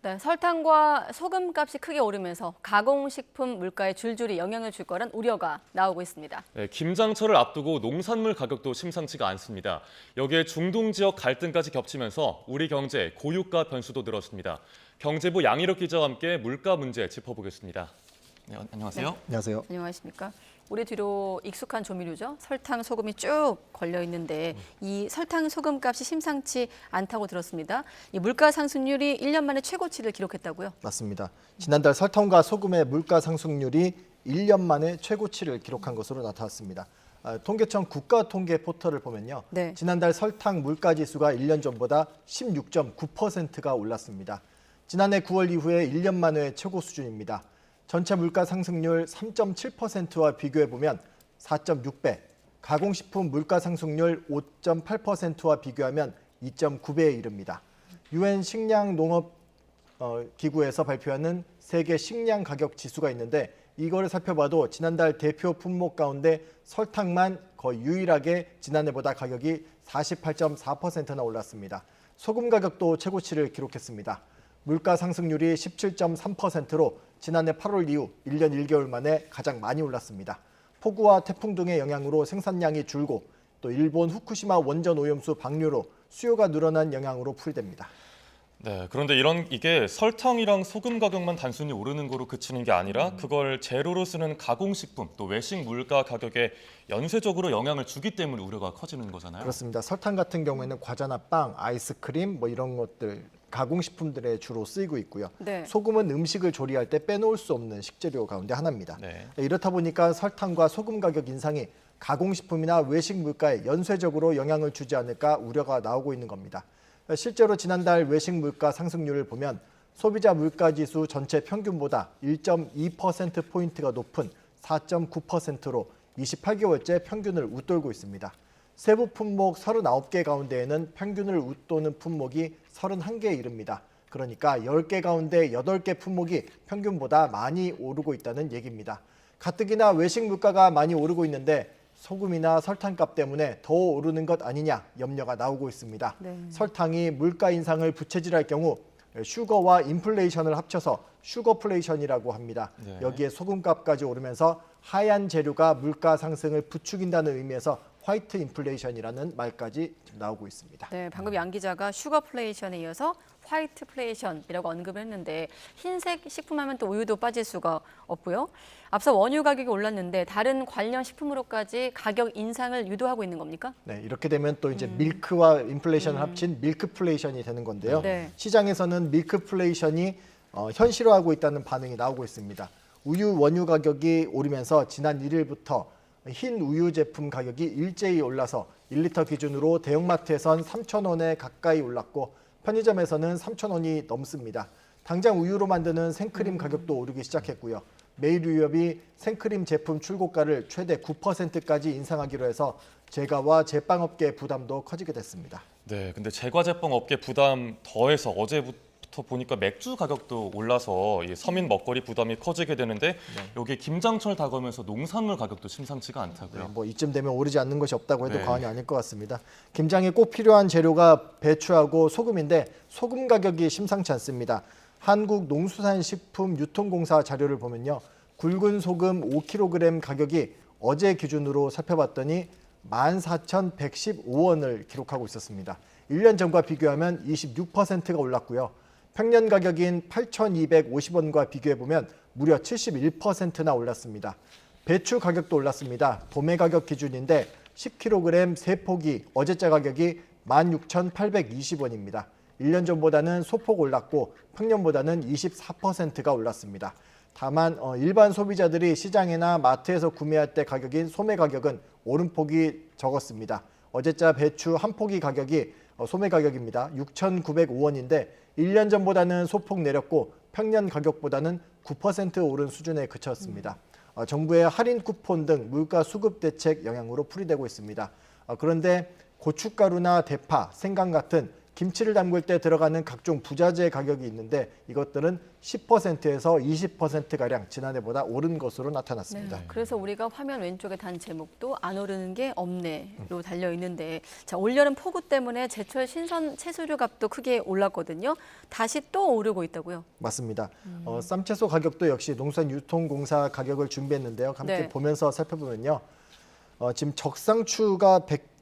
네, 설탕과 소금값이 크게 오르면서 가공식품 물가에 줄줄이 영향을 줄 거란 우려가 나오고 있습니다. 네, 김장철을 앞두고 농산물 가격도 심상치가 않습니다. 여기에 중동 지역 갈등까지 겹치면서 우리 경제 고유가 변수도 늘었습니다. 경제부 양희력 기자와 함께 물가 문제 짚어보겠습니다. 네, 안녕하세요. 네. 안녕하세요. 안녕하십니까? 우리 뒤로 익숙한 조미료죠. 설탕, 소금이 쭉 걸려 있는데 이 설탕, 소금 값이 심상치 않다고 들었습니다. 이 물가 상승률이 1년 만에 최고치를 기록했다고요? 맞습니다. 지난달 설탕과 소금의 물가 상승률이 1년 만에 최고치를 기록한 것으로 나타났습니다. 통계청 국가통계 포털을 보면요. 네. 지난달 설탕 물가지수가 1년 전보다 16.9%가 올랐습니다. 지난해 9월 이후에 1년 만에 최고 수준입니다. 전체 물가 상승률 3.7%와 비교해보면 4.6배, 가공식품 물가 상승률 5.8%와 비교하면 2.9배에 이릅니다. 유엔 식량농업기구에서 발표하는 세계 식량 가격 지수가 있는데 이거를 살펴봐도 지난달 대표 품목 가운데 설탕만 거의 유일하게 지난해보다 가격이 48.4%나 올랐습니다. 소금 가격도 최고치를 기록했습니다. 물가 상승률이 17.3%로 지난해 8월 이후 1년 1개월 만에 가장 많이 올랐습니다. 폭우와 태풍 등의 영향으로 생산량이 줄고 또 일본 후쿠시마 원전 오염수 방류로 수요가 늘어난 영향으로 풀이됩니다. 네, 그런데 이게 설탕이랑 소금 가격만 단순히 오르는 거로 그치는 게 아니라 그걸 재료로 쓰는 가공식품 또 외식 물가 가격에 연쇄적으로 영향을 주기 때문에 우려가 커지는 거잖아요. 그렇습니다. 설탕 같은 경우에는 과자나 빵, 아이스크림 뭐 이런 것들 가공식품들에 주로 쓰이고 있고요. 네. 소금은 음식을 조리할 때 빼놓을 수 없는 식재료 가운데 하나입니다. 네. 이렇다 보니까 설탕과 소금 가격 인상이 가공식품이나 외식 물가에 연쇄적으로 영향을 주지 않을까 우려가 나오고 있는 겁니다. 실제로 지난달 외식 물가 상승률을 보면 소비자 물가지수 전체 평균보다 1.2%포인트가 높은 4.9%로 28개월째 평균을 웃돌고 있습니다. 세부 품목 39개 가운데에는 평균을 웃도는 품목이 31개에 이릅니다. 그러니까 10개 가운데 8개 품목이 평균보다 많이 오르고 있다는 얘기입니다. 가뜩이나 외식 물가가 많이 오르고 있는데 소금이나 설탕값 때문에 더 오르는 것 아니냐 염려가 나오고 있습니다. 네. 설탕이 물가 인상을 부채질할 경우 슈거와 인플레이션을 합쳐서 슈거플레이션이라고 합니다. 네. 여기에 소금값까지 오르면서 하얀 재료가 물가 상승을 부추긴다는 의미에서 화이트 인플레이션이라는 말까지 나오고 있습니다. 네, 방금 양 기자가 슈거플레이션에 이어서 화이트플레이션이라고 언급을 했는데 흰색 식품하면 또 우유도 빠질 수가 없고요. 앞서 원유 가격이 올랐는데 다른 관련 식품으로까지 가격 인상을 유도하고 있는 겁니까? 네, 이렇게 되면 또 이제 밀크와 인플레이션을 합친 밀크플레이션이 되는 건데요. 네. 시장에서는 밀크플레이션이 현실화하고 있다는 반응이 나오고 있습니다. 우유 원유 가격이 오르면서 지난 1일부터 흰 우유 제품 가격이 일제히 올라서 1리터 기준으로 대형마트에선 3,000원에 가까이 올랐고 편의점에서는 3,000원이 넘습니다. 당장 우유로 만드는 생크림 가격도 오르기 시작했고요. 매일유협이 생크림 제품 출고가를 최대 9%까지 인상하기로 해서 제과와 제빵업계 부담도 커지게 됐습니다. 네, 근데 제과제빵 업계 부담 더해서 어제부터 보니까 맥주 가격도 올라서 이 서민 먹거리 부담이 커지게 되는데 여기 김장철 다가오면서 농산물 가격도 심상치가 않다고요. 뭐 이쯤 되면 오르지 않는 것이 없다고 해도 네. 과언이 아닐 것 같습니다. 김장에 꼭 필요한 재료가 배추하고 소금인데 소금 가격이 심상치 않습니다. 한국농수산식품유통공사 자료를 보면요. 굵은 소금 5kg 가격이 어제 기준으로 살펴봤더니 14,115원을 기록하고 있었습니다. 1년 전과 비교하면 26%가 올랐고요. 평년 가격인 8,250원과 비교해보면 무려 71%나 올랐습니다. 배추 가격도 올랐습니다. 도매 가격 기준인데 10kg 3포기 어제자 가격이 16,820원입니다. 1년 전보다는 소폭 올랐고 평년보다는 24%가 올랐습니다. 다만 일반 소비자들이 시장이나 마트에서 구매할 때 가격인 소매 가격은 오름폭이 적었습니다. 어제자 배추 한 포기 가격이 소매 가격입니다. 6,905원인데 1년 전보다는 소폭 내렸고 평년 가격보다는 9% 오른 수준에 그쳤습니다. 정부의 할인 쿠폰 등 물가 수급 대책 영향으로 풀이되고 있습니다. 그런데 고춧가루나 대파, 생강 같은 김치를 담글 때 들어가는 각종 부자재 가격이 있는데 이것들은 10%에서 20%가량 지난해보다 오른 것으로 나타났습니다. 네, 그래서 우리가 화면 왼쪽에 단 제목도 안 오르는 게 없네로 달려 있는데 자, 올여름 폭우 때문에 제철 신선 채소류 값도 크게 올랐거든요. 다시 또 오르고 있다고요? 맞습니다. 쌈채소 가격도 역시 농수산유통공사 가격을 준비했는데요. 함께 네. 보면서 살펴보면요. 지금 적상추가 100g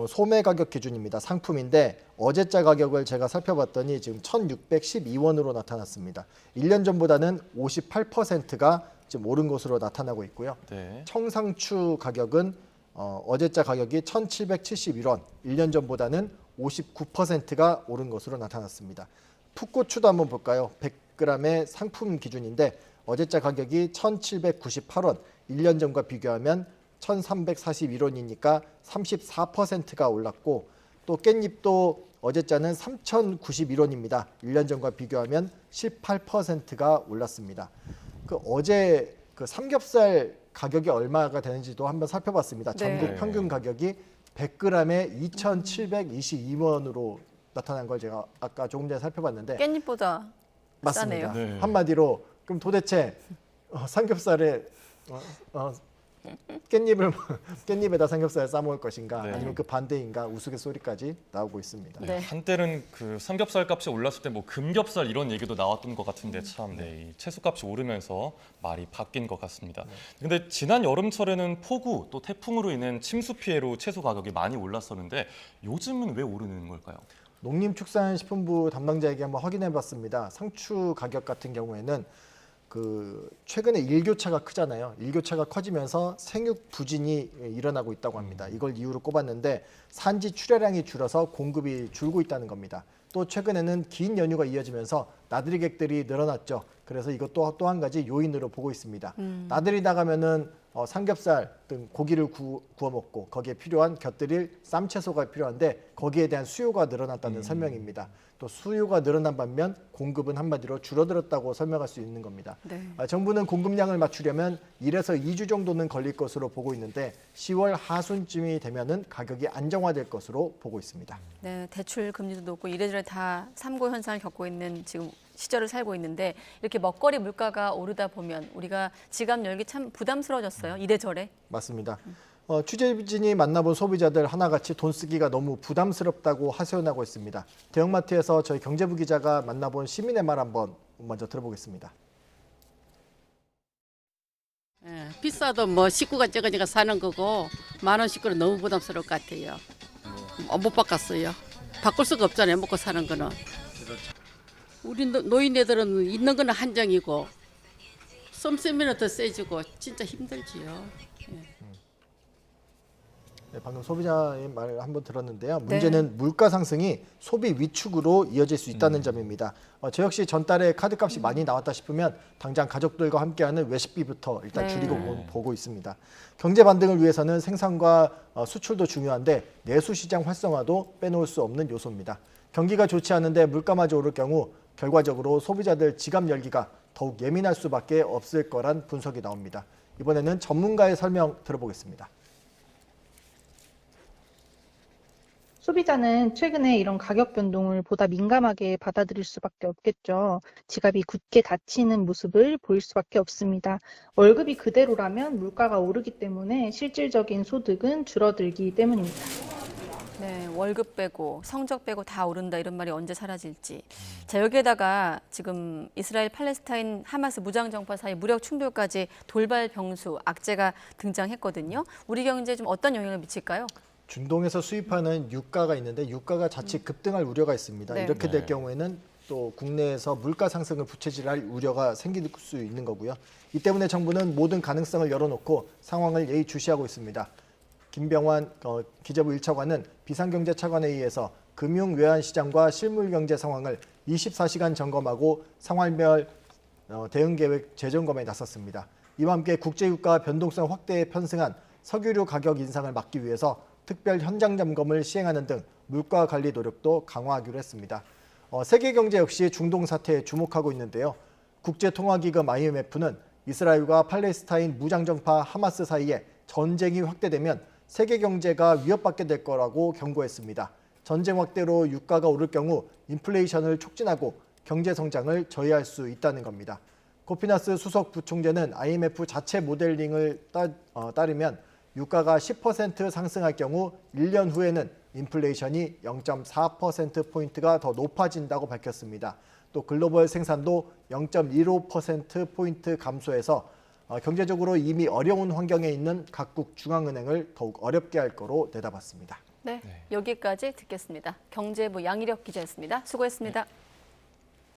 소매 가격 기준입니다. 상품인데 어제자 가격을 제가 살펴봤더니 지금 1,612원으로 나타났습니다. 1년 전보다는 58%가 지금 오른 것으로 나타나고 있고요. 네. 청상추 가격은 어제자 가격이 1,771원, 1년 전보다는 59%가 오른 것으로 나타났습니다. 풋고추도 한번 볼까요? 100g의 상품 기준인데 어제자 가격이 1,798원, 1년 전과 비교하면 1,341원이니까 34%가 올랐고 또 깻잎도 어제자는 3,091원입니다. 1년 전과 비교하면 18%가 올랐습니다. 어제 삼겹살 가격이 얼마가 되는지도 한번 살펴봤습니다. 전국 네. 평균 가격이 100g에 2,722원으로 나타난 걸 제가 아까 조금 전에 살펴봤는데 깻잎보다 맞습니다. 싸네요. 네. 한마디로 그럼 도대체 삼겹살에 깻잎에다 삼겹살을 싸 먹을 것인가 네. 아니면 그 반대인가 우스갯소리까지 나오고 있습니다. 네. 한때는 그 삼겹살 값이 올랐을 때 뭐 금겹살 이런 얘기도 나왔던 것 같은데 참 이 채소값이 오르면서 말이 바뀐 것 같습니다. 근데 지난 여름철에는 폭우 또 태풍으로 인한 침수 피해로 채소 가격이 많이 올랐었는데 요즘은 왜 오르는 걸까요? 농림축산식품부 담당자에게 한번 확인해봤습니다. 상추 가격 같은 경우에는 최근에 일교차가 크잖아요. 일교차가 커지면서 생육 부진이 일어나고 있다고 합니다. 이걸 이유로 꼽았는데 산지 출하량이 줄어서 공급이 줄고 있다는 겁니다. 또 최근에는 긴 연휴가 이어지면서 나들이객들이 늘어났죠. 그래서 이것도 또 한 가지 요인으로 보고 있습니다. 나들이 나가면은 삼겹살 등 고기를 구워 먹고 거기에 필요한 곁들일 쌈채소가 필요한데 거기에 대한 수요가 늘어났다는 설명입니다. 또 수요가 늘어난 반면 공급은 한마디로 줄어들었다고 설명할 수 있는 겁니다. 네. 정부는 공급량을 맞추려면 1에서 2주 정도는 걸릴 것으로 보고 있는데 10월 하순쯤이 되면은 가격이 안정화될 것으로 보고 있습니다. 네, 대출 금리도 높고 이래저래 다 삼고 현상을 겪고 있는 지금 시절을 살고 있는데 이렇게 먹거리 물가가 오르다 보면 우리가 지갑 열기 참 부담스러워졌어요. 이래저래. 맞습니다. 취재진이 만나본 소비자들 하나같이 돈 쓰기가 너무 부담스럽다고 하소연하고 있습니다. 대형마트에서 저희 경제부 기자가 만나본 시민의 말 한번 먼저 들어보겠습니다. 예, 비싸도 뭐 식구가 적으니까 사는 거고 10,000원 식구는 너무 부담스러울 것 같아요. 못 바꿨어요. 바꿀 수가 없잖아요. 먹고 사는 거는. 우리 노인네들은 있는 거는 한정이고 쏨쏨이는 더 세지고 진짜 힘들지요. 네, 방금 소비자의 말을 한번 들었는데요. 문제는 물가 상승이 소비 위축으로 이어질 수 있다는 점입니다. 저 역시 전달에 카드값이 많이 나왔다 싶으면 당장 가족들과 함께하는 외식비부터 일단 네. 줄이고 보고 있습니다. 경제 반등을 위해서는 생산과 수출도 중요한데 내수시장 활성화도 빼놓을 수 없는 요소입니다. 경기가 좋지 않은데 물가마저 오를 경우 결과적으로 소비자들 지갑 열기가 더욱 예민할 수밖에 없을 거란 분석이 나옵니다. 이번에는 전문가의 설명 들어보겠습니다. 소비자는 최근에 이런 가격 변동을 보다 민감하게 받아들일 수밖에 없겠죠. 지갑이 굳게 닫히는 모습을 보일 수밖에 없습니다. 월급이 그대로라면 물가가 오르기 때문에 실질적인 소득은 줄어들기 때문입니다. 네, 월급 빼고 성적 빼고 다 오른다 이런 말이 언제 사라질지. 자, 여기에다가 지금 이스라엘 팔레스타인 하마스 무장정파 사이 무력 충돌까지 돌발 병수 악재가 등장했거든요. 우리 경제에 좀 어떤 영향을 미칠까요? 중동에서 수입하는 유가가 있는데 유가가 자칫 급등할 우려가 있습니다. 네. 이렇게 될 네. 경우에는 또 국내에서 물가 상승을 부채질할 우려가 생길 수 있는 거고요. 이 때문에 정부는 모든 가능성을 열어놓고 상황을 예의주시하고 있습니다. 김병환 기재부 1차관은 비상경제차관회의에서 금융외환시장과 실물경제 상황을 24시간 점검하고 상황별 대응계획 재점검에 나섰습니다. 이와 함께 국제유가 변동성 확대에 편승한 석유류 가격 인상을 막기 위해서 특별 현장 점검을 시행하는 등 물가 관리 노력도 강화하기로 했습니다. 세계 경제 역시 중동 사태에 주목하고 있는데요. 국제통화기금 IMF는 이스라엘과 팔레스타인 무장정파 하마스 사이에 전쟁이 확대되면 세계 경제가 위협받게 될 거라고 경고했습니다. 전쟁 확대로 유가가 오를 경우 인플레이션을 촉진하고 경제 성장을 저해할 수 있다는 겁니다. 코피나스 수석 부총재는 IMF 자체 모델링을 따르면 유가가 10% 상승할 경우 1년 후에는 인플레이션이 0.4%포인트가 더 높아진다고 밝혔습니다. 또 글로벌 생산도 0.15%포인트 감소해서 경제적으로 이미 어려운 환경에 있는 각국 중앙은행을 더욱 어렵게 할 거로 내다봤습니다. 네, 여기까지 듣겠습니다. 경제부 양희력 기자였습니다. 수고했습니다.